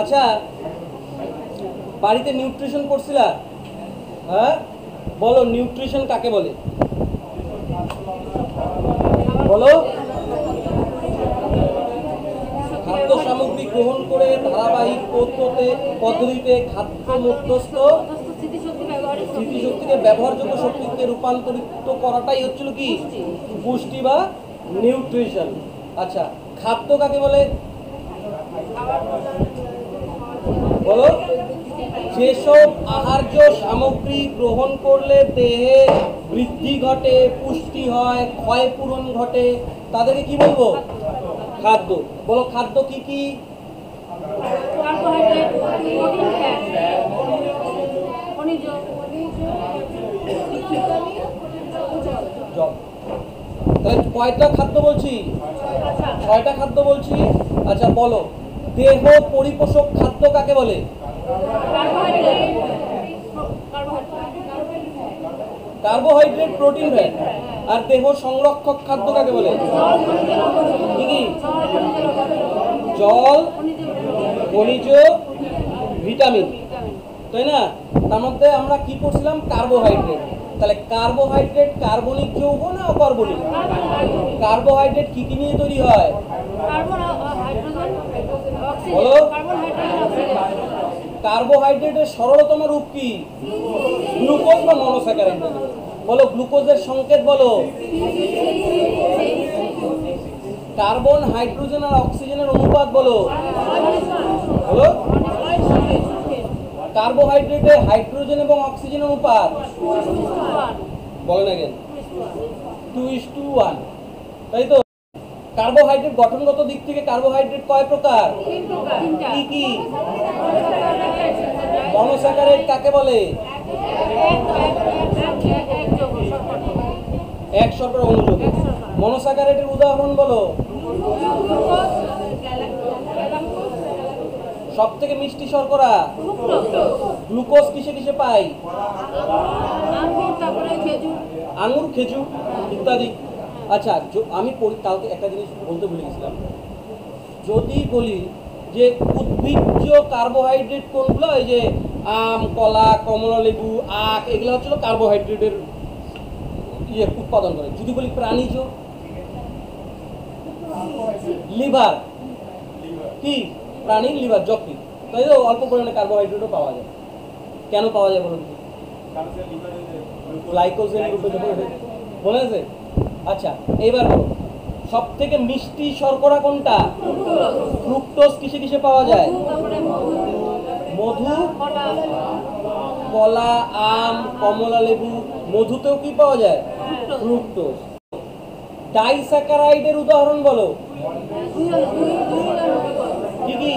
আচ্ছা, বাড়িতে নিউট্রিশন করছিলা? হ্যাঁ, বলো নিউট্রিশন কাকে বলে? বলো। খাদ্য সামগ্রী গ্রহণ করে ধারাবাহিক পদ্ধতিতে খাদ্য মধ্যস্থ স্মৃতিশক্তিকে ব্যবহারযোগ্য শক্তিতে রূপান্তরিত করাটাই হচ্ছিল কি পুষ্টি বা নিউট্রিশন। আচ্ছা, খাদ্য কাকে বলে? বলো। যেসব আহার্য সামগ্রী গ্রহণ করলে দেহে বৃদ্ধি ঘটে, পুষ্টি হয়, ক্ষয়পূরণ ঘটে, তাদেরকে কি বলবো? খাদ্য। বলো খাদ্য কি কি? কার্বোহাইড্রেট, প্রোটিন, ফ্যাট, খনিজ। তাহলে কয়টা খাদ্য বলছি? 6টা খাদ্য বলছি। আচ্ছা বলো, দেহ পরিপোষক খাদ্য কাকে বলে? Carbohydrate, protein, fat. আর দেহ সংরক্ষক খাদ্য কাকে বলে? কি কি? জল, খনিজ, ভিটামিন, তাই না? তার মধ্যে আমরা কি করছিলাম? কার্বোহাইড্রেট। তাহলে কার্বোহাইড্রেট কার্বনিক যৌগ না অকার্বনিক? কার্বোহাইড্রেট কি কি নিয়ে তৈরি হয়? বলো। কার্বোহাইড্রেটের সরলতম রূপ কি? গ্লুকোজ বা মনোস্যাকারাইড। বলো গ্লুকোজের সংকেত বলো। কার্বন, হাইড্রোজেন আর অক্সিজেনের অনুপাত বলো। বলো। কার্বোহাইড্রেটে হাইড্রোজেন এবং অক্সিজেন অনুপাত বলেন আগে 2:1, তাই তো? কার্বোহাইড্রেট গঠনগত দিক থেকে কার্বোহাইড্রেট কয় প্রকার? কি কি? মনোস্যাকারাইড কাকে বলে? এক শর্করা অনুযুক্ত। মনোস্যাকারাইডের উদাহরণ বলো। সব থেকে মিষ্টি শর্করা গ্লুকোজ কিসে কিসে পাই? আঙুর, খেজুর ইত্যাদি। আচ্ছা, আমি কালকে একটা জিনিস বলতে ভুলে গেছিলাম। যদি বলি যে উদ্ভিজ্জ কার্বোহাইড্রেট কোনগুলো, এই যে আম, কলা, কমলা লেবু, আখ, এগুলো হচ্ছিল কার্বোহাইড্রেটের উৎপাদন করে। যদি বলি প্রাণীজ, লিভার, কি প্রাণীর লিভার, যকৃৎ, তাই তো? অল্প পরিমাণে কার্বোহাইড্রেটও পাওয়া যায়। কেন পাওয়া যায় বলুন? গ্লাইকোজেন রূপে বলে আছে। আচ্ছা, এইবার সব থেকে মিষ্টি শর্করা কোনটা? ফ্রুক্টোজ কিসে কিসে পাওয়া যায়? মধু, কলা, আম, কমলা লেবু, মধুতেও কি পাওয়া যায়? ফ্রুক্টোজ। ডাইস্যাকারাইডের উদাহরণ বলো। কি কি?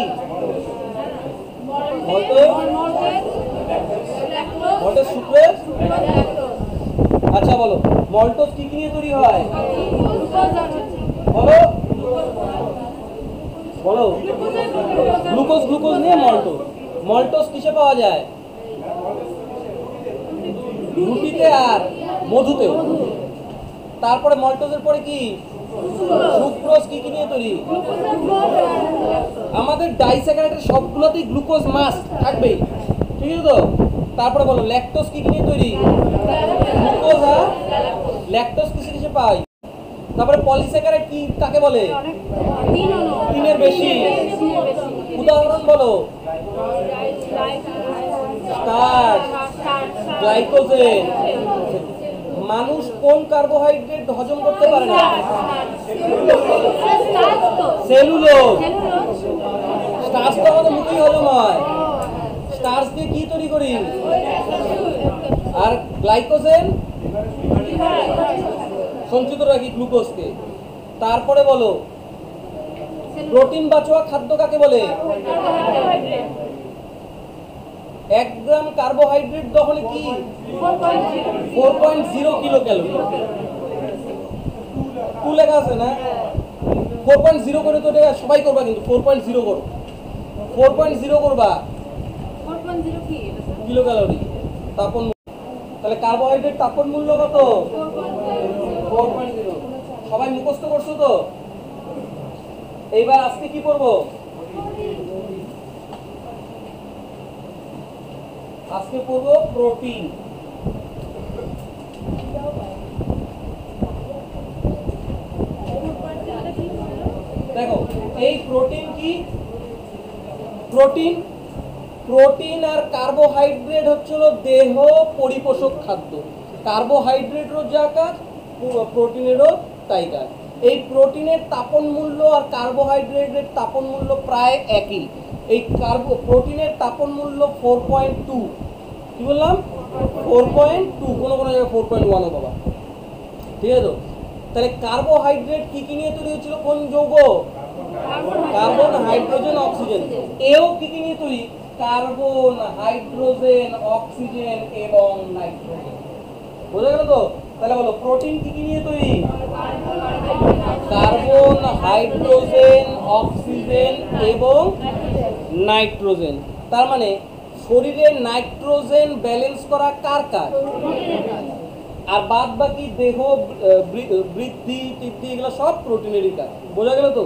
Maltase, sucrase. আচ্ছা বলো, মল্টোজ কি কি নিয়ে তৈরি হয়? বলো বলো। গ্লুকোজ, গ্লুকোজ নিয়ে মল্টোজ। মল্টোজ কিসে পাওয়া যায়? রুটিতে আর মধুতেও। তারপরে মল্টোজের পরে কি? সুক্রোজ কি কি নিয়ে তৈরি? আমাদের ডাইস্যাকারাইডের সবগুলোতেই গ্লুকোজ মাস্ট থাকবেই, ঠিক আছে তো? তারপরে বলো ল্যাকটোজ কি কি নিয়ে তৈরি? গ্লুকোজ আর ল্যাকটোজ কিসে কিসে পাই? তারপরে পলিস্যাকারাইড কি কাকে বলে? তিনের বেশি। উদাহরণ বলো। Starch, glycogen. মানুষ কোন কার্বোহাইড্রেট হজম করতে পারে না? সেলুলোজ। স্টার্চ তো আমাদের মুখেই হজম হয়। স্টার্চ দিয়ে কি তৈরি করি? আর গ্লাইকোজেন সঞ্চিত রাখি গ্লুকোজকে। তারপরে বলো প্রোটিন বাঁচোয়া খাদ্য কাকে বলে? 1 গ্রাম কার্বোহাইড্রেট দহনে কি 4.0 কিলো ক্যালোরি। 2 লেখা আছে না? 4.0 করে তো এটা সবাই করবা, কিন্তু 4.0 করো। 4.0 করবা, 4.0 কি কিলো ক্যালোরি তাপন। তাহলে কার্বোহাইড্রেট তাপন মূল্য কত? 4.0। সবাই মুখস্থ করছো তো? এইবার আজকে কি করব? আজকে পড়বো প্রোটিন। দেখো এই প্রোটিন কি? প্রোটিন প্রোটিন আর কার্বোহাইড্রেট হচ্ছিল দেহ পরিপোষক খাদ্য। কার্বোহাইড্রেটেরও যা কাজ, প্রোটিনেরও তাই কাজ। এই প্রোটিনের তাপন মূল্য আর কার্বোহাইড্রেটের তাপন মূল্য প্রায় একই। এই প্রোটিনের তাপন মূল্য 4.2, কি বললাম 4.2, কোনো কোনো জায়গায় 4.1ও বাবা, ঠিক আছে তো? তাহলে কার্বোহাইড্রেট কি কি নিয়ে তৈরি হয়েছিল? কোন যৌগ? Carbon, hydrogen, oxygen. এও কি কি নিয়ে তৈরি? কার্বন, হাইড্রোজেন, অক্সিজেন এবং নাইট্রোজেন। বোঝা গেল তো? তাহলে বলো প্রোটিন কি কি নিয়ে তৈরি? কার্বন, হাইড্রোজেন, অক্সিজেন এবং নাইট্রোজেন। তার মানে শরীরে নাইট্রোজেন ব্যালেন্স করা কার কাজ? আর বাদ বাকি দেহ বৃদ্ধি টিদ্ধি এগুলো সব প্রোটিনেরই কাজ। বোঝা গেল তো?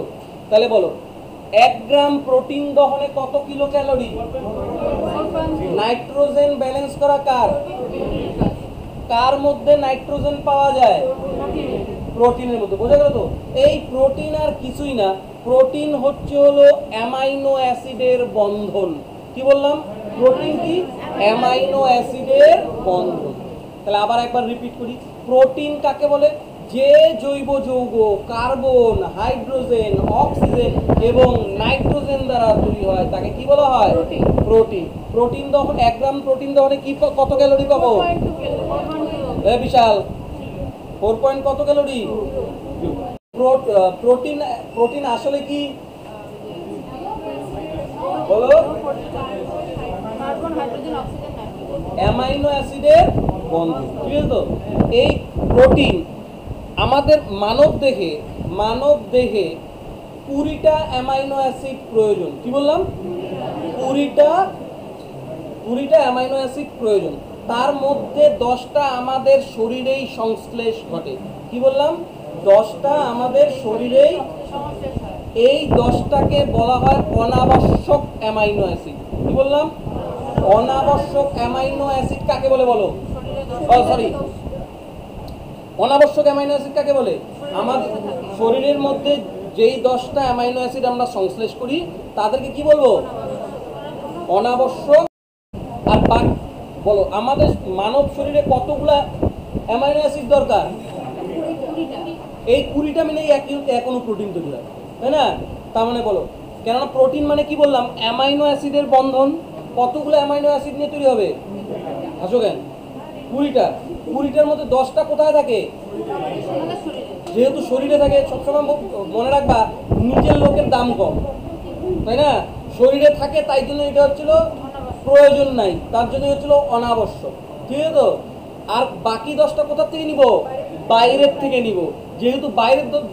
তাহলে বলো 1 গ্রাম প্রোটিন দহনে কত কিলো ক্যালোরি? নাইট্রোজেন ব্যালেন্স করা কার? কার মধ্যে নাইট্রোজেন পাওয়া যায়? প্রোটিনের মধ্যে। বোঝা গেল তো? এই প্রোটিন আর কিছুই না, প্রোটিন হচ্ছে হলো অ্যামাইনো অ্যাসিডের বন্ধন। কি বললাম? প্রোটিন কি? অ্যামাইনো অ্যাসিডের বন্ধন। তাহলে আবার একবার রিপিট করি, প্রোটিন কাকে বলে? যে জৈব যৌগ কার্বন, হাইড্রোজেন, অক্সিজেন এবং নাইট্রোজেন দ্বারা তৈরি হয় তাকে কি বলা হয়? প্রোটিন। প্রোটিন দহন 1 গ্রাম প্রোটিন দহনে কি কত ক্যালোরি পাবো? বিশাল 4 কত ক্যালোরি? প্রোটিন প্রোটিন আসলে কি বলো? Carbon, hydrogen, oxygen, nitrogen, amino অ্যাসিডের বন্ধন। ঠিক আছে তো? এই প্রোটিন আমাদের মানব দেহে 20টা অ্যামাইনো অ্যাসিড প্রয়োজন। কি বললাম? 20টা অ্যামাইনো অ্যাসিড প্রয়োজন। তার মধ্যে 10টা আমাদের শরীরেই সংশ্লেষ ঘটে। কি বললাম? 10টা আমাদের শরীরেই। এই 10টাকে বলা হয় অনাবশ্যক অ্যামাইনো অ্যাসিড। কি বললাম? অনাবশ্যক অ্যামাইনো অ্যাসিড কাকে বলে বলো? সরি, অনাবশ্যক অ্যামাইনো অ্যাসিড কাকে বলে? আমাদের শরীরের মধ্যে যেই 10টা অ্যামাইনো অ্যাসিড আমরা সংশ্লেষ করি তাদেরকে কি বলবো? অনাবশ্যক। আর বলো আমাদের মানব শরীরে কতগুলা অ্যামাইনো অ্যাসিড দরকার? এই 20টা মিলেই এখনো প্রোটিন তৈরি হয়, তাই না? তার মানে বলো, কেননা প্রোটিন মানে কি বললাম? অ্যামাইনো অ্যাসিডের বন্ধন। কতগুলো অ্যামাইনো অ্যাসিড নিয়ে তৈরি হবে? আসো কেন? 20টা। 20টার মধ্যে 10টা কোথায় থাকে? যেহেতু শরীরে থাকে, সবসময় মনে রাখবা নিজের লোকের দাম কম, তাই না? শরীরে থাকে তাই জন্য এটা হচ্ছিল প্রয়োজন নাই, তার জন্য হচ্ছিল অনাবশ্যক। ঠিক আছে তো? আর বাকি 10টা কোথা থেকে নিব? বাইরের থেকে নিব। যেহেতু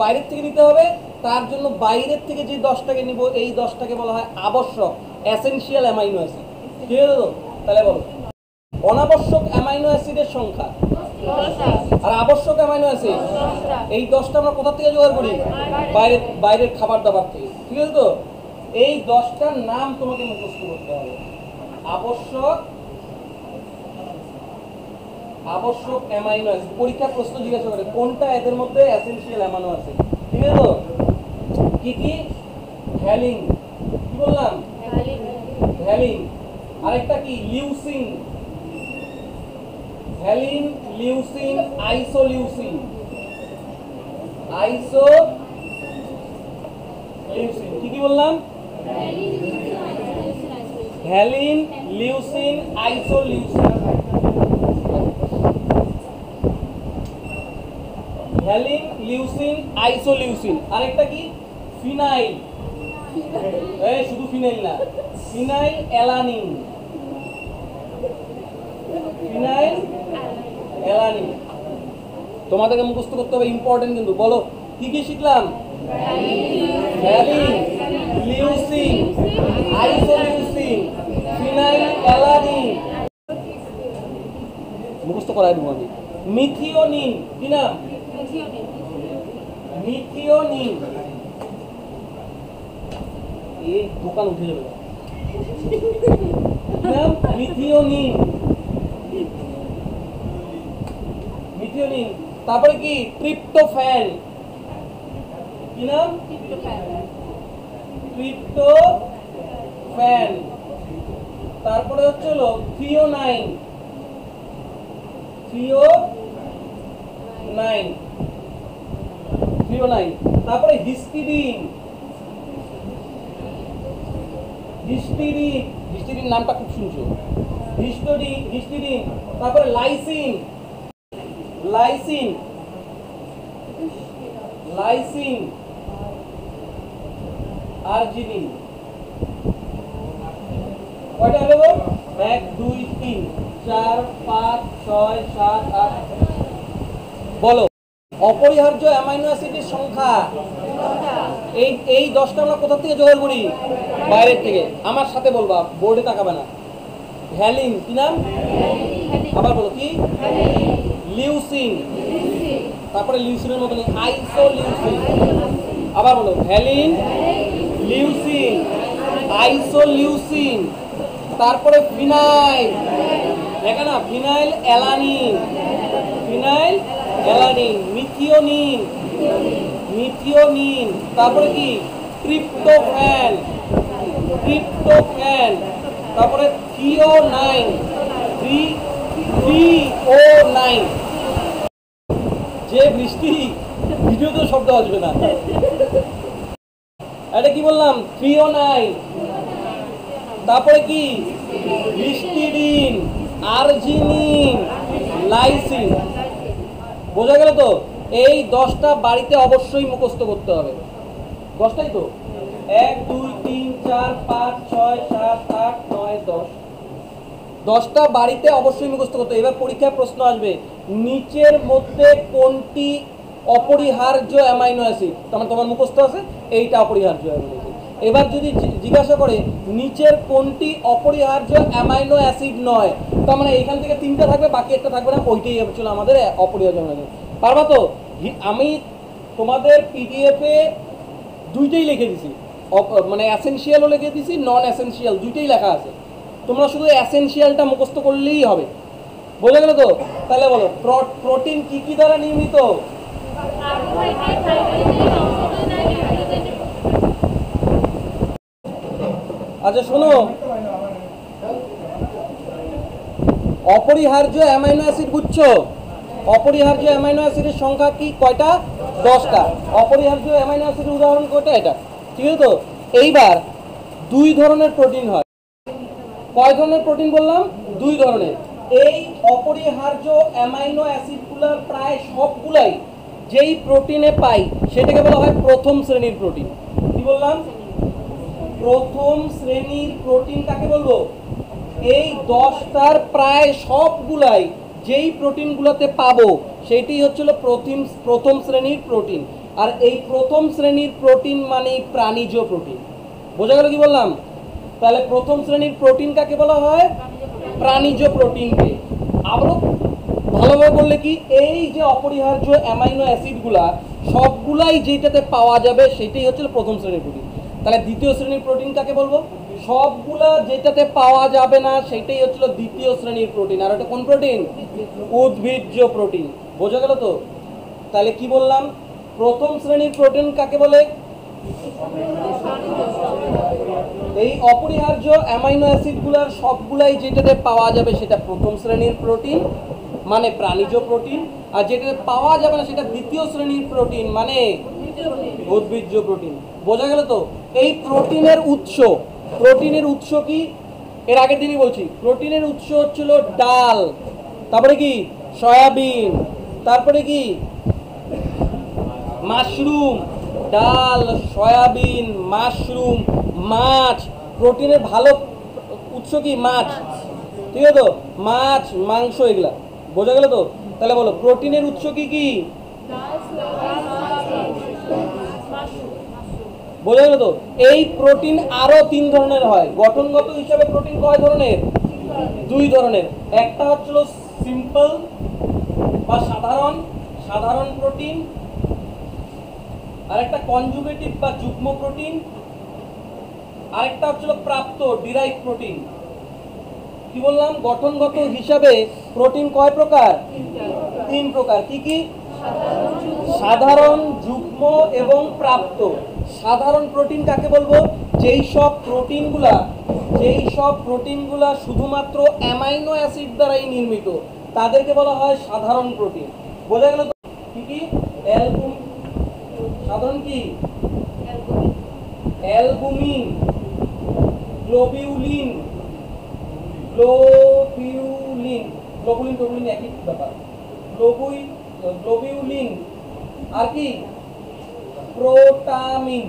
বাইরের থেকে নিতে হবে, তার জন্য বাইরের থেকে যে 10টাকে নিব, এই 10টাকে বলা হয় আবশ্যক, এসেনশিয়াল অ্যামাইনো অ্যাসিড। ঠিক আছে তো? তাহলে বলো অনাবশ্যক অ্যামাইনো অ্যাসিডের সংখ্যা আর আবশ্যক অ্যামাইনো অ্যাসিড, এই 10টা আমরা কোথা থেকে জোগাড় করি? বাইরের খাবার দাবার থেকে। ঠিক আছে তো? এই 10টার নাম তোমাকে মুখস্থ করতে হবে। আবশ্যক অ্যামাইনো অ্যাসিড। পরীক্ষা প্রশ্ন জিজ্ঞাসা করে কোনটা এদের মধ্যে এসেনশিয়াল অ্যামাইনো অ্যাসিড। ঠিক আছে তো? কি কি? ভ্যালিন। কি বললাম? ভ্যালিন। আরেকটা কি? লিউসিন। Valine, leucine, isoleucine. কি কি বললাম? Valine, leucine, isoleucine. Valine, leucine, isoleucine. আরেকটা কি? ফিনাইল। শুধু ফিনাইল না, ফিনাইল অ্যালানিন। Phenyl alanine. তোমাদেরকে মুখস্থ করতে হবে, ইম্পর্টেন্ট কিন্তু। বলো কি কি শিখলাম? Valine, leucine, isoleucine, phenyl alanine. মুখস্থ করাই দেবো আমি। মিথিওনিন। কি নাম? মিথিওনিন। এই দোকান উঠে যাবে। নাম? মিথিওনিন। মিথিওনিন। তারপরে কি? ট্রিপ্টোফ্যান। কি নাম? ট্রিপ্টোফ্যান। তারপরে হচ্ছে হলো থ্রিওনাইন। থ্রিওনাইন। তারপরে হিস্টিডিন। হিস্টিডিন নামটা খুব শুনছো। হিস্টিডিন। তারপরে লাইসিন। আর্জিনিন। কয়টা হলো? 1 2 3 4 5 6 7 8। বলো অপরিহার্য অ্যামাইনো অ্যাসিডের সংখ্যা। এই 10টা আমরা কোথা থেকে জোগাড় করি? বাইরের থেকে। আমার সাথে বলবা, বোর্ডে তাকাবে না। ভ্যালিন। কি নাম? আবার বলো কি? লিউসিন। তারপরে লিউসিনের মতো নেই, আইসোলিউসিন। আবার বলো ভ্যালিন, লিউসিন, আইসোলিউসিন। তারপরে ফিনাইল। দেখে না? Phenyl alanine. মিথিওনিন। তারপরে কি? ট্রিপ্টোফ্যান। তারপরে থ্রিওনাইন। যে বৃষ্টি, ভিডিওতে শব্দ আসবে না। এটা কি বললাম? থ্রিওনাইন। তারপরে কি? Histidine, arginine, lysine. বোঝা গেল তো? এই 10টা বাড়িতে অবশ্যই মুখস্থ করতে হবে। 10টাই তো? 1 2 3 4 5 6 7 8 9 10। 10টা বাড়িতে অবশ্যই মুখস্থ করতে হবে। এবার পরীক্ষায় প্রশ্ন আসবে, নিচের মধ্যে কোনটি অপরিহার্য অ্যামাইনো অ্যাসিড? তোমার মুখস্থ আছে এইটা অপরিহার্য অ্যামাইনো অ্যাসিড। এবার যদি জিজ্ঞাসা করে নিচের কোনটি অপরিহার্য অ্যামাইনো অ্যাসিড নয়, তার মানে এইখান থেকে 3টা থাকবে, বাকি একটা থাকবে না, ওইটাই হচ্ছিল আমাদের অপরিহার্য অ্যামাইনো অ্যাসিড। পারবা তো? আমি তোমাদের পিডিএফে দুইটাই লিখে দিছি, মানে অ্যাসেনশিয়ালও লিখে দিছি, নন অ্যাসেনশিয়াল দুইটাই লেখা আছে। তোমরা শুধু অ্যাসেনশিয়ালটা মুখস্থ করলেই হবে। বোঝা গেল তো? তাহলে বলো প্রোটিন কি কি দ্বারা নির্মিত? আচ্ছা শোনো, অপরিহার্য অ্যামাইনো অ্যাসিড বুঝছো? অপরিহার্য অ্যামাইনো অ্যাসিডের সংখ্যা কি? কয়টা? 10টা। অপরিহার্য অ্যামাইনো অ্যাসিডের উদাহরণ কয়টা? এটা। ঠিক আছে তো? এইবার 2 ধরনের প্রোটিন হয়। কয় ধরনের প্রোটিন বললাম? 2 ধরনের। এই অপরিহার্য অ্যামাইনো অ্যাসিডগুলোর প্রায় সবগুলাই যেই প্রোটিনে পাই সেটাকে বলা হয় প্রথম শ্রেণীর প্রোটিন। কি বললাম? প্রথম শ্রেণীর প্রোটিন কাকে বলবো? এই 10টার প্রায় সবগুলাই যেই প্রোটিনগুলোতে পাবো সেইটাই হচ্ছিল প্রথম শ্রেণীর প্রোটিন। আর এই প্রথম শ্রেণীর প্রোটিন মানে প্রাণীজ প্রোটিন। বোঝা গেল কি বললাম? তাহলে প্রথম শ্রেণীর প্রোটিন কাকে বলা হয়? প্রাণীজ প্রোটিনকে। আবারও ভালোভাবে বললে কি, এই যে অপরিহার্য অ্যামাইনো অ্যাসিডগুলা সবগুলাই যেটাতে পাওয়া যাবে সেটাই হচ্ছে প্রথম শ্রেণীর প্রোটিন। তাহলে দ্বিতীয় শ্রেণীর প্রোটিন কাকে বলবো? সবগুলা যেটাতে পাওয়া যাবে না সেটাই হচ্ছিল দ্বিতীয় শ্রেণীর প্রোটিন। আর এটা কোন প্রোটিন? উদ্ভিজ্জ প্রোটিন। বোঝা গেল তো? তাহলে কি বললাম? প্রথম শ্রেণীর প্রোটিন কাকে বলে? এই অপরিহার্য অ্যামাইনো অ্যাসিডগুলোর সবগুলাই যেটাতে পাওয়া যাবে সেটা প্রথম শ্রেণীর প্রোটিন মানে প্রাণীজ প্রোটিন, আর যেটাতে পাওয়া যাবে না সেটা দ্বিতীয় শ্রেণীর প্রোটিন মানে উদ্ভিজ্জ প্রোটিন। বোঝা গেল তো? এই প্রোটিনের উৎস কি? এর আগের দিনই বলছি, প্রোটিনের উৎস হচ্ছিল ডাল, তারপরে কি সয়াবিন, তারপরে কি মাশরুম। ডাল, সয়াবিন, মাশরুম, মাছ। প্রোটিনের ভালো উৎস কি? মাছ। ঠিক আছে তো? মাছ, মাংস, এগুলা। বোঝা গেল তো? তাহলে বলো প্রোটিনের উৎস কি কি? বোঝা গেল তো? এই প্রোটিন আরো 3 ধরনের হয়। গঠনগত হিসাবে প্রোটিন কয় ধরনের? 2 ধরনের। একটা হচ্ছিল সিম্পল বা সাধারণ প্রোটিন, আরেকটা কনজুগেটিভ বা যুগ্ম প্রোটিন, আরেকটা হচ্ছিল প্রাপ্ত ডিরাইভ প্রোটিন। কি বললাম, গঠনগত হিসাবে প্রোটিন কয় প্রকার? তিন প্রকার। কি কি? সাধারণ, যুগ্ম এবং প্রাপ্ত। সাধারণ প্রোটিন কাকে বলবো? যেই সব প্রোটিনগুলা শুধুমাত্র অ্যামাইনো অ্যাসিড দ্বারাই নির্মিত তাদেরকে বলা হয় সাধারণ প্রোটিন। বোঝা গেল তো? কি কি? সাধারণ কি? অ্যালবুমিন, গ্লোবিউলিন, গ্লোবুলিন একই ব্যাপার। গ্লোবিউলিন আর কি? প্রোটামিন।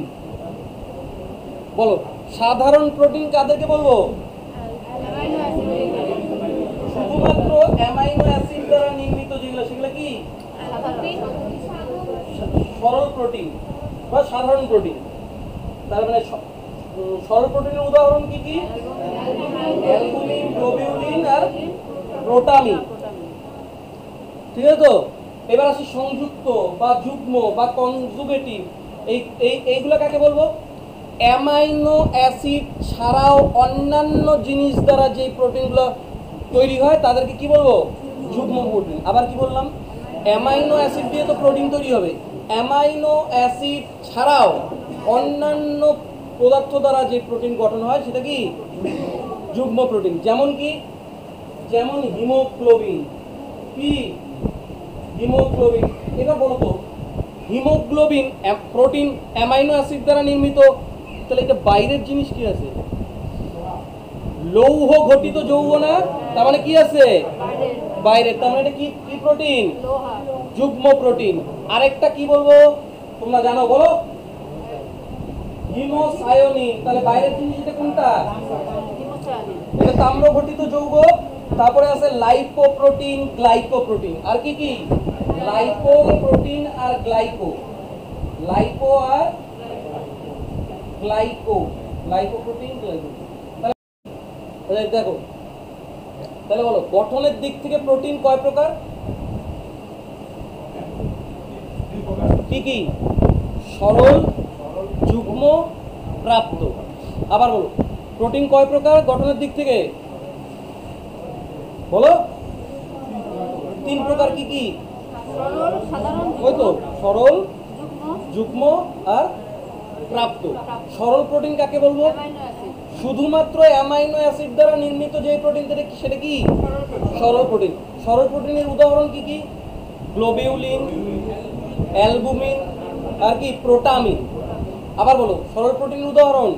বলো, সাধারণ প্রোটিন কাদেরকে বলবো? শুধুমাত্র অ্যামাইনো অ্যাসিড দ্বারা নির্মিত যেগুলো, সেগুলো কি? সরল প্রোটিন বা সাধারণ প্রোটিন। তার মানে সরল প্রোটিনের উদাহরণ কি কি? অ্যালবুমিন, গ্লোবিউলিন আর প্রোটামিন। ঠিক আছে তো? এবার আসি সংযুক্ত বা যুগ্ম বা কনজুগেটিভ। এইগুলা কাকে বলবো? অ্যামাইনো অ্যাসিড ছাড়াও অন্যান্য জিনিস দ্বারা যে প্রোটিনগুলো তৈরি হয় তাদেরকে কি বলবো? যুগ্ম প্রোটিন। আবার কি বললাম? অ্যামাইনো অ্যাসিড দিয়ে তো প্রোটিন তৈরি হবে, অ্যামাইনো অ্যাসিড ছাড়াও অন্যান্য পদার্থ দ্বারা যে প্রোটিন গঠন হয় সেটা কি? যুগ্ম প্রোটিন। যেমন কি? যেমন হিমোগ্লোবিন। কি? হিমোগ্লোবিন। এবার বলো তো, হিমোগ্লোবিন প্রোটিন অ্যামাইনো অ্যাসিড দ্বারা নির্মিত, তাহলে এটা বাইরের জিনিস কি আছে? লৌহ ঘটিত যৌগ না? তার মানে কি আছে? বাইরের। তার মানে এটা কি কি প্রোটিন? যুগ্ম প্রোটিন। আরেকটা কি বলবো তোমরা জানো? বলো। হিমোসায়োনিন। তাহলে বাইরের জিনিস এটা কোনটা? এটা তাম্র ঘটিত যৌগ। তারপরে আছে লাইপোপ্রোটিন, গ্লাইকোপ্রোটিন। আর কি কি? লাইপোপ্রোটিন আর গ্লাইকো। লাইপো আর গ্লাইকো। লাইপোপ্রোটিন, গ্লাইকো। তাহলে দেখো, তাহলে বলো গঠনের দিক থেকে প্রোটিন কয় প্রকার? কি কি? সরল, যুগ্ম, প্রাপ্ত। আবার বলো, প্রোটিন কয় প্রকার গঠনের দিক থেকে? বলো। তিন প্রকার। কি কি? ওই তো, সরল, যুগ্ম আর প্রাপ্ত। সরল প্রোটিন কাকে বলবো? শুধুমাত্র অ্যামাইনো অ্যাসিড দ্বারা নির্মিত যে প্রোটিন সেটা কি? সরল প্রোটিন। সরল প্রোটিনের উদাহরণ কি কি? গ্লোবিউলিন, অ্যালবুমিন আর কি? প্রোটামিন। আবার বলো, সরল প্রোটিনের উদাহরণ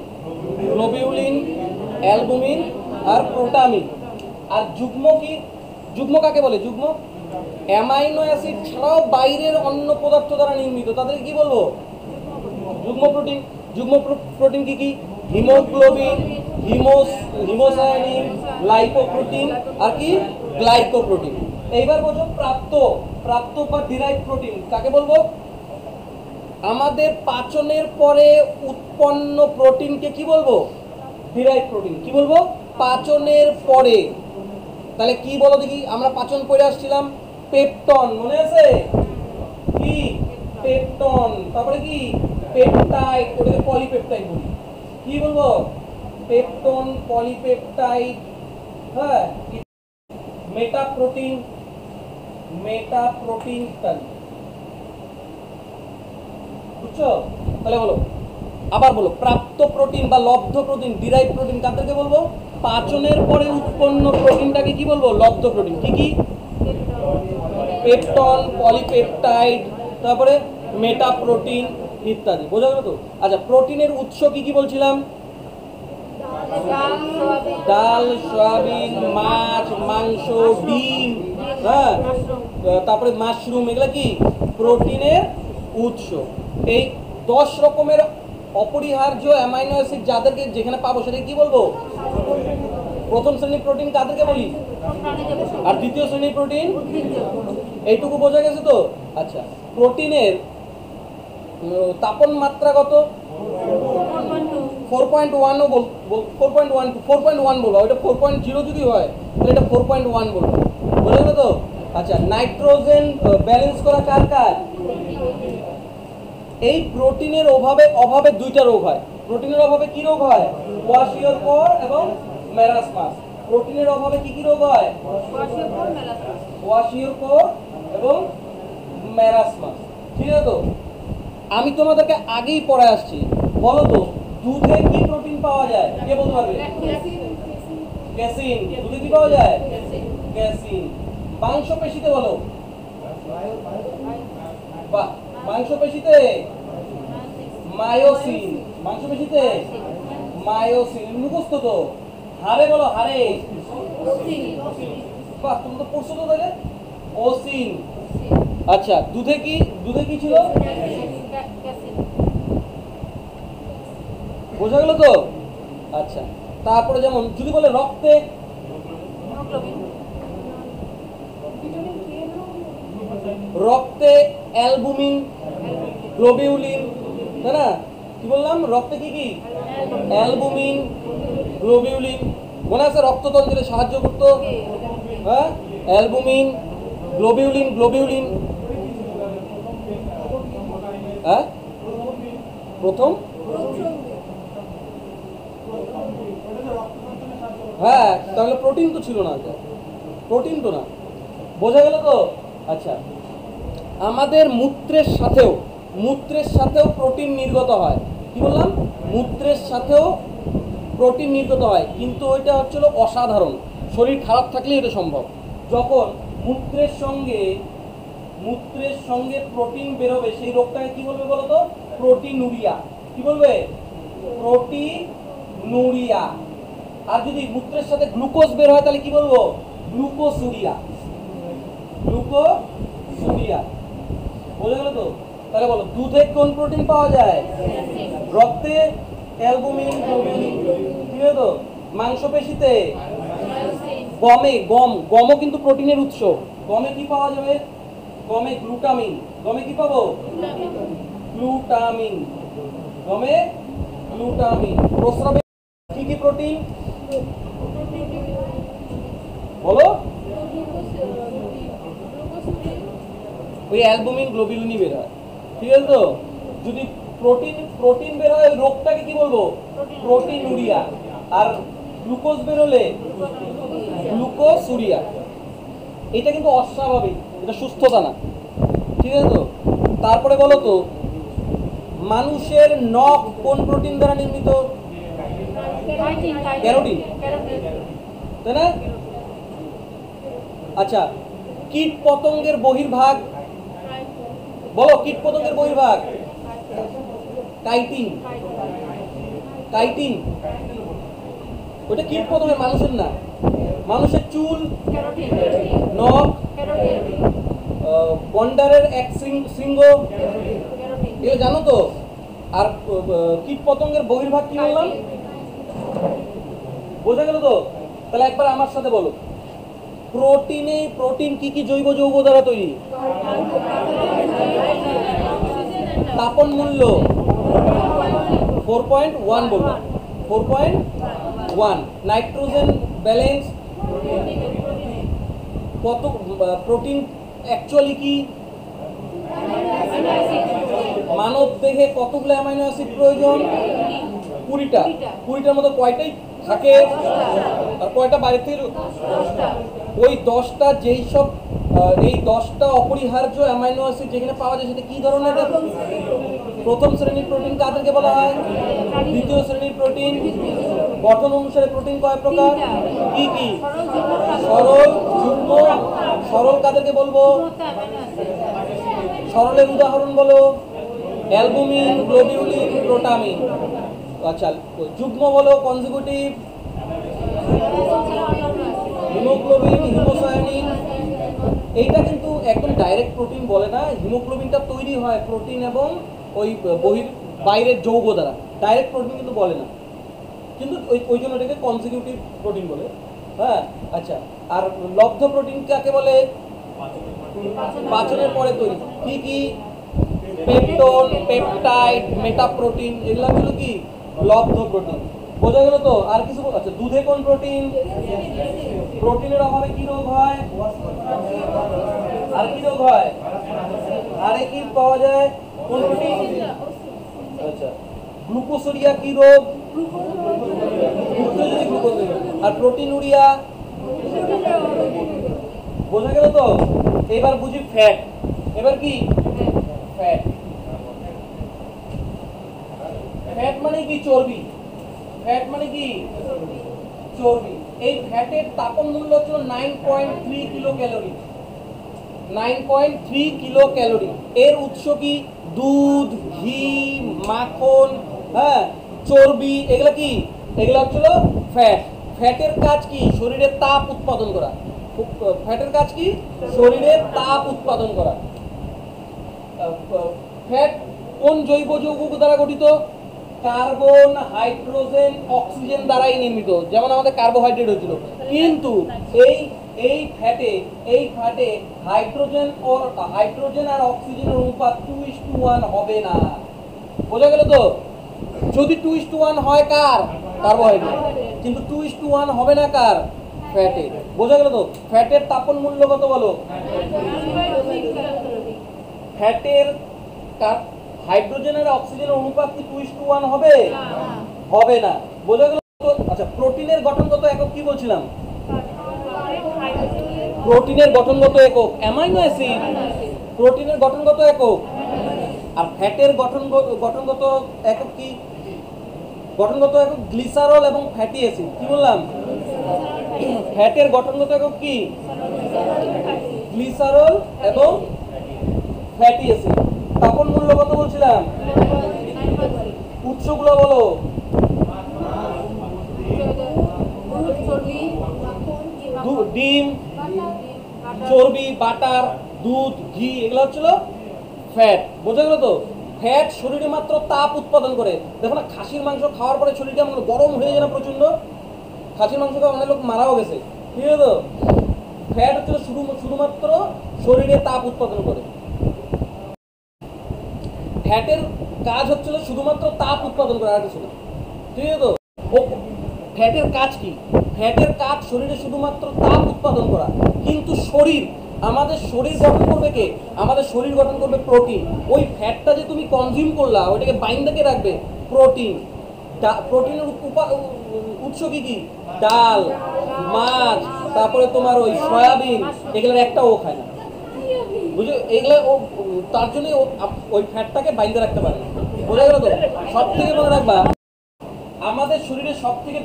গ্লোবিউলিন, অ্যালবুমিন আর প্রোটামিন। আর যুগ্ম কি? যুগ্ম কাকে বলে? যুগ্ম অ্যামাইনো অ্যাসিড ছাড়াও বাইরের অন্য পদার্থ দ্বারা নির্মিত তাদের কি বলবো? যুগ্ম প্রোটিন। যুগ্ম প্রোটিন কি কি? হিমোগ্লোবিন, হিমোসায়ানিন, লাইপোপ্রোটিন আর কি? গ্লাইকোপ্রোটিন। এইবার বোঝো প্রাপ্ত। প্রাপ্ত বা ডিরাইভ প্রোটিন কাকে বলবো? আমাদের পাচনের পরে উৎপন্ন প্রোটিনকে কি বলবো? Derive protein. কি বলবো? পাচনের পরে। তাহলে কি বলো দেখি? আমরা পাচন করে আসছিলাম পেপটন, মনে আছে? কি? পেপটন। তারপরে কি? পেপটাইড, ওটাকে পলিপেপটাইড বলি। কি বলবো? পেপটন, পলিপেপটাইড, হ্যাঁ, মেটাপ্রোটিন, ইত্যাদি। বুঝছো? তাহলে বলো, আবার বলো, প্রাপ্ত প্রোটিন বা লব্ধ প্রোটিন, ডিরাইভ প্রোটিন কাদেরকে বলবো? পাচনের পরে উৎপন্ন প্রোটিনটাকে কি বলবো? লব্ধ প্রোটিন। কি কি? পেপটন, পলিপেপটাইড, তারপরে মেটাপ্রোটিন ইত্যাদি। বোঝা গেল তো? আচ্ছা, প্রোটিনের উৎস কি কি বলছিলাম? ডাল, সয়াবিন, মাছ, মাংস, ডিম, হ্যাঁ, তারপরে মাশরুম, এগুলা কি প্রোটিনের উৎস। এই 10 রকমের অপরিহার্য অ্যামাইনো অ্যাসিড যাদেরকে যেখানে পাবো সেটাকে কি বলবো? প্রথম শ্রেণীর প্রোটিন কাদেরকে বলি? আর দ্বিতীয় শ্রেণীর প্রোটিন? এইটুকু বোঝা গেছে তো? আচ্ছা, প্রোটিনের তাপমাত্রা কত? 4.1 বলবো। ওইটা 4.0 যদি হয় তাহলে এটা 4.1 বলবো। বোঝা গেল তো? আচ্ছা, নাইট্রোজেন ব্যালেন্স করা কার কাজ? এই প্রোটিনের অভাবে দুইটা রোগ হয়। প্রোটিনের অভাবে কি রোগ হয়? কোয়াশিয়রকর এবং ম্যারাসমাস। প্রোটিনের অভাবে কি কি রোগ হয়? কোয়াশিওকর মেলাসমাস। কোয়াশিওকর এবং ম্যারাসমাস। ঠিক আছে তো? আমি তোমাদেরকে আগেই পড়ে আসছি। বলো তো দুধে কি প্রোটিন পাওয়া যায়? কে বলতে পারবে? ক্যাসিন। দুধে কি পাওয়া যায়? ক্যাসিন। মাংসপেশিতে বলো। বাহ, মাংসপেশিতে মায়োসিন। মাংসপেশিতে মায়োসিন। মুখস্থ তো। হাড়ে বলো, হাড়ে। বাহ, তুমি তো পড়ছো তো তাহলে। ওসিন। আচ্ছা, দুধে কি ছিল? বোঝা গেল তো? আচ্ছা, তারপরে যেমন যদি বলে রক্তে, রক্তে অ্যালবুমিন, গ্লোবিউলিন, তাই না? কি বললাম? রক্তে কি কি? Albumin, globulin. মনে আছে রক্ততন্ত্রে সাহায্য করতো? হ্যাঁ, অ্যালবুমিন, গ্লোবিউলিন। হ্যাঁ, প্রথম, হ্যাঁ, তাহলে প্রোটিন তো ছিল না। প্রোটিন তো না। বোঝা গেল তো? আচ্ছা, আমাদের মূত্রের সাথেও প্রোটিন নির্গত হয়। কি বললাম? মূত্রের সাথেও প্রোটিন নির্গত হয়, কিন্তু ওইটা হচ্ছিল অসাধারণ। শরীর খারাপ থাকলে এটা সম্ভব। যখন মূত্রের সঙ্গে প্রোটিন বেরোবে, সেই রোগটাকে কি বলবে বলো তো? প্রোটিনুরিয়া। কি বলবে? প্রোটিনুরিয়া। আর যদি মূত্রের সাথে গ্লুকোজ বের হয় তাহলে কি বলবো? গ্লুকোসুরিয়া। বোঝা গেল তো? তাহলে বলো দুধে কোন প্রোটিন পাওয়া যায়? রক্তে অ্যালবুমিন, গ্লোবিউলিন। ঠিক আছে তো? মাংসপেশিতে গমও কিন্তু প্রোটিনের উৎস। গমে কি পাওয়া যাবে? গমে গ্লুটামিন। গমে কি পাবো? গ্লুটামিন। প্রস্রাবে কি কি প্রোটিন বলো? ওই অ্যালবুমিন, গ্লোবিউলিনই বের হয়। ঠিক আছে তো? যদি প্রোটিন বের হয়, ওই রোগটাকে কি বলবো? প্রোটিনুরিয়া। আর গ্লুকোজ বের হলে গ্লুকোসুরিয়া। এটা কিন্তু অস্বাভাবিক, এটা সুস্থতা না। ঠিক আছে তো? তারপরে বলো তো মানুষের নখ কোন প্রোটিন দ্বারা নির্মিত? ক্যারোটিন, তাই না? আচ্ছা, কীট পতঙ্গের বহির্ভাগ বলো। কীট পতঙ্গের বহির্ভাগ কাইটিন। ওটা কীট পতঙ্গের, মানুষের না। মানুষের চুল, নখ, গন্ডারের এক শৃঙ্গ, এগুলো জানো তো? আর কীট পতঙ্গের বহির্ভাগ কি বললাম? বোঝা গেল তো? তাহলে একবার আমার সাথে বলো, প্রোটিন কি কি জৈব যৌগ দ্বারা তৈরি? তাপন মূল্য 4.1 বলবো। 4.1। নাইট্রোজেন ব্যালেন্স কত? প্রোটিন অ্যাকচুয়ালি কি? মানব দেহে কতগুলো অ্যামাইনো অ্যাসিড প্রয়োজন? 20টা। 20টার মধ্যে কয়টাই থাকে? আর কয়টা বাইরে থেকে? ওই 10টা, যেই সব এই 10টা অপরিহার্য অ্যামাইনো অ্যাসিড যেখানে পাওয়া যায়, সেটা কি ধরনের? প্রথম শ্রেণীর প্রোটিন কাদেরকে বলা হয়? দ্বিতীয় শ্রেণীর প্রোটিন। গঠন অনুসারে প্রোটিন কয় প্রকার? কি কি? সরল, যুগ্ম। সরল কাদেরকে বলবো? সরলের উদাহরণ বলো। Albumin, globulin, glutamine. আচ্ছা, যুগ্ম বলো। Conjugative, haemoglobin, haemocyanin. এইটা কিন্তু একদম ডাইরেক্ট প্রোটিন বলে না। হিমোগ্লোবিনটা তৈরি হয় প্রোটিন এবং ওই বাইরের যৌগ দ্বারা। ডাইরেক্ট প্রোটিন কিন্তু বলে না, কিন্তু ওই জন্য এটাকে কনজিকিউটিভ প্রোটিন বলে। হ্যাঁ, আচ্ছা। আর লব্ধ প্রোটিন কাকে বলে? পাচনের পরে তৈরি। কি কি? পেপটোন, পেপটাইড, মেটাপ্রোটিন, এগুলো হলো কি? লব্ধ প্রোটিন। বোঝা গেল তো? আর কিছু? আচ্ছা, দুধে কোন প্রোটিন? প্রোটিনের অভাবে কি রোগ হয়? আর কি রোগ হয়? আরে কি পাওয়া যায়? কোন প্রোটিন? আচ্ছা, গ্লুকোসুরিয়া কি রোগ? আর প্রোটিনুরিয়া বোঝা গেল তো। এবার বুঝি ফ্যাট। এবার কি ফ্যাট? ফ্যাট মানে কি? চর্বি। ফ্যাট মানে কি? চর্বি। এই ফ্যাটের তাপন মূল্য হচ্ছে 9.3 কিলো ক্যালোরি। 9.3 kilo calorie. এর উৎস কি? দুধ, ঘি, মাখন, হ্যাঁ, চর্বি, এগুলো কি? এগুলো হচ্ছিল ফ্যাট। ফ্যাটের কাজ কি? শরীরে তাপ উৎপাদন করা। ফ্যাটের কাজ কি? শরীরে তাপ উৎপাদন করা। ফ্যাট কোন জৈব যৌগ দ্বারা গঠিত? কার্বন, হাইড্রোজেন, অক্সিজেন দ্বারাই নির্মিত। যেমন আমাদের কার্বোহাইড্রেট হয়েছিল, কিন্তু এই ফ্যাটে হাইড্রোজেন আর অক্সিজেনের অনুপাত 2:1 হবে না। বোঝা গেল তো? যদি 2:1 হয় কার? কার্বোহাইড্রেট। কিন্তু 2:1 হবে না কার? ফ্যাটে। বোঝা গেল তো? ফ্যাটের তাপন মূল্য কত বলো? ফ্যাটের হাইড্রোজেন আর অক্সিজেনের অনুপাত কি 2:1 হবে? হবে না। বোঝা গেল তো? আচ্ছা, প্রোটিনের গঠনগত একক কি বলছিলাম? প্রোটিনের গঠনগত একক অ্যামাইনো অ্যাসিড। প্রোটিনের গঠনগত একক। আর ফ্যাটের গঠনগত একক কি? গঠনগত একক গ্লিসারল এবং ফ্যাটি অ্যাসিড। কি বললাম? ফ্যাটের গঠনগত একক কি? গ্লিসারল এবং ফ্যাটি অ্যাসিড। তাপন মূল্য কত বলছিলাম? উৎসগুলো বলো। ডিম, চর্বি, বাটার, দুধ, ঘি, এগুলো হচ্ছিল ফ্যাট। বোঝা গেল তো? ফ্যাট শরীরে মাত্র তাপ উৎপাদন করে। দেখো না, খাসির মাংস খাওয়ার পরে শরীরটা গরম হয়ে যায় না প্রচন্ড? খাসির মাংস খাওয়া অনেক লোক মারাও গেছে। ঠিক আছে তো? ফ্যাট হচ্ছিল শুধুমাত্র শরীরে তাপ উৎপাদন করে। ফ্যাটের কাজ হচ্ছিল শুধুমাত্র তাপ উৎপাদন করা, আর কিছু না। ঠিক আছে তো? ফ্যাটের কাজ কি? ফ্যাটের কাজ শরীরে শুধুমাত্র তাপ উৎপাদন করা। কিন্তু আমাদের শরীর গঠন করবে কে? আমাদের শরীর গঠন করবে প্রোটিন। ওই ফ্যাটটা যে তুমি কনজিউম করলা, ওইটাকে বাইন্দাকে রাখবে প্রোটিন। প্রোটিনের উৎস কি কি? ডাল, মাছ, তারপরে তোমার ওই সয়াবিন, এগুলোর একটাও ও খায় না। বুঝো? এগুলো তার জন্য ওই ফ্যাটটাকে বাইন্দে রাখতে পারে। বোঝা গেল তো? সব থেকে মনে রাখবা, আমাদের শরীরে সব থেকে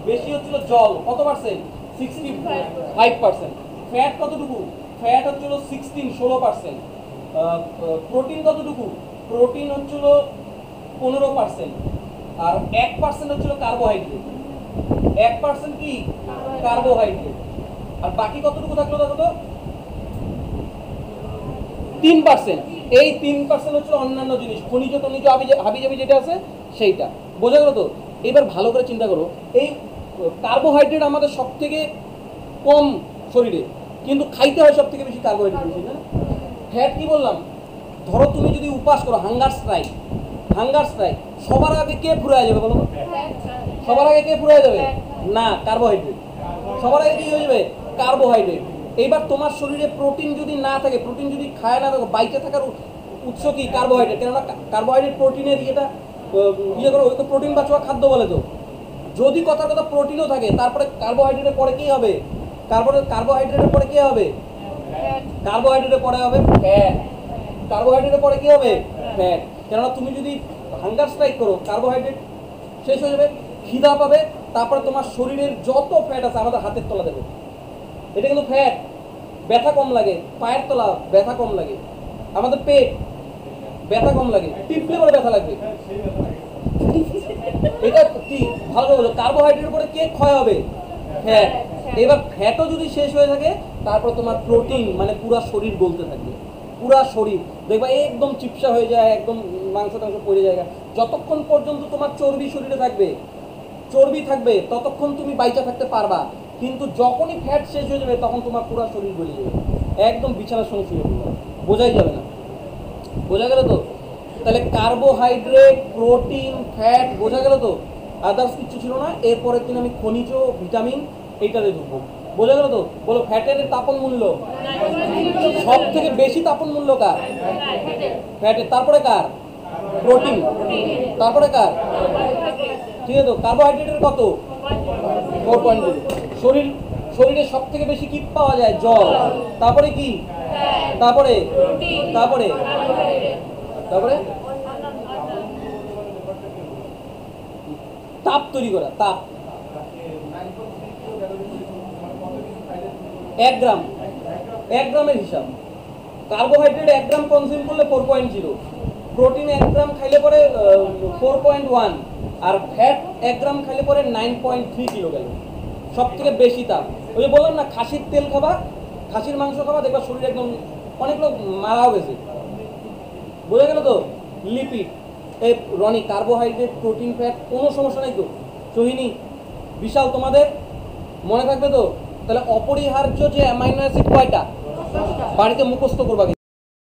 বেশি হচ্ছিল জল। কত পার্সেন্ট? 65%। ফ্যাট কতটুকু? ফ্যাট হচ্ছিল 16%। প্রোটিন কতটুকু? প্রোটিন হচ্ছিল 15%। আর 1% হচ্ছিল কার্বোহাইড্রেট। 1% কি? কার্বোহাইড্রেট। আর বাকি কতটুকু থাকলো দেখো তো? 3%। এই 3% হচ্ছে অন্যান্য জিনিস, খনিজ হাবিজাবি যেটা আছে সেইটা। বোঝা গেল তো? এবার ভালো করে চিন্তা করো, এই কার্বোহাইড্রেট আমাদের সব থেকে কম শরীরে, কিন্তু খাইতে হয় সব থেকে বেশি কার্বোহাইড্রেট, বেশি না? ফ্যাট কি বললাম? ধরো তুমি যদি উপাস করো, হাঙ্গার স্ট্রাইক, সবার আগে কে ফুরায় যাবে বলো? সবার আগে কে ফুরায় যাবে? না, কার্বোহাইড্রেট। সবার আগে কি হয়ে যাবে? কার্বোহাইড্রেট। এইবার তোমার শরীরে প্রোটিন যদি না থাকে, প্রোটিন যদি খায় না, বাইচে থাকার উৎস কি? কার্বোহাইড্রেট। কেননা কার্বোহাইড্রেট প্রোটিনের ইয়ে করো, ওইকে প্রোটিন বাঁচোয়া খাদ্য বলে। তো যদি কথার কথা প্রোটিনও থাকে, তারপরে কার্বোহাইড্রেটের পরে কি হবে? কার্বোহাইড্রেটের পরে কি হবে? কার্বোহাইড্রেটের পরে হবে ফ্যাট। কার্বোহাইড্রেটের পরে কি হবে? ফ্যাট। কেননা তুমি যদি হাঙ্গার স্ট্রাইক করো, কার্বোহাইড্রেট শেষ হয়ে যাবে, খিদা পাবে, তারপরে তোমার শরীরের যত ফ্যাট আছে, আমাদের হাতের তলা দেবে, এটা কিন্তু ফ্যাট। ব্যথা কম লাগে, পায়ের তলা ব্যথা কম লাগে, আমাদের পেট ব্যথা কম লাগে, টিপলে পরে ব্যথা লাগবে। এটা কি ভালো বলো? কার্বোহাইড্রেটের পরে কে ক্ষয় হবে? ফ্যাট। এবার ফ্যাটও যদি শেষ হয়ে থাকে, তারপর তোমার প্রোটিন, মানে পুরা শরীর গলতে থাকবে। পুরা শরীর দেখবা একদম চিপসা হয়ে যায়, একদম মাংস টাংস পড়ে যায়। যতক্ষণ পর্যন্ত তোমার চর্বি শরীরে থাকবে, ততক্ষণ তুমি বাইচা থাকতে পারবা। কিন্তু যখনই ফ্যাট শেষ হয়ে যাবে, তখন তোমার পুরো শরীর গলে যাবে, একদম বিছানার সঙ্গে শুয়ে পড়বে, বোঝাই যাবে না। বোঝা গেল তো? তাহলে কার্বোহাইড্রেট, প্রোটিন, ফ্যাট, বোঝা গেল তো? আদার্স কিছু ছিল না। এরপরের দিন আমি খনিজ, ভিটামিন এইটাতে ঢুকবো। বোঝা গেল তো? বলো, ফ্যাটের তাপন মূল্য সব থেকে বেশি তাপন মূল্য কার? ফ্যাটের। তারপরে কার? প্রোটিন। তারপরে কার? ঠিক আছে তো? কার্বোহাইড্রেটের কত? 4.0 শরীরে সব থেকে বেশি কি পাওয়া যায়? জল। তারপরে কি? তারপরে তারপরে তারপরে তাপ তৈরি করা, তাপ। 1 গ্রামের হিসাব। কার্বোহাইড্রেট 1 গ্রাম কনজিউম করলে 4.0, প্রোটিন 1 গ্রাম খাইলে পরে 4.1, আর ফ্যাট 1 গ্রাম খাইলে পরে 9.3 কিলো ক্যালোরি। সব থেকে বেশি তাপ। ওই যে বললাম না, খাসির তেল খাবা, খাসির মাংস খাবা, দেখবা শরীর একদম, অনেক লোক মারাও গেছে। বোঝা গেল তো? লিপিড, এই রনি, কার্বোহাইড্রেট, প্রোটিন, ফ্যাট, কোনো সমস্যা নাই তো? সোহিনী, বিশাল, তোমাদের মনে থাকবে তো? তাহলে অপরিহার্য যে অ্যামাইনো অ্যাসিড কয়টা? বাড়িতে মুখস্থ করবা।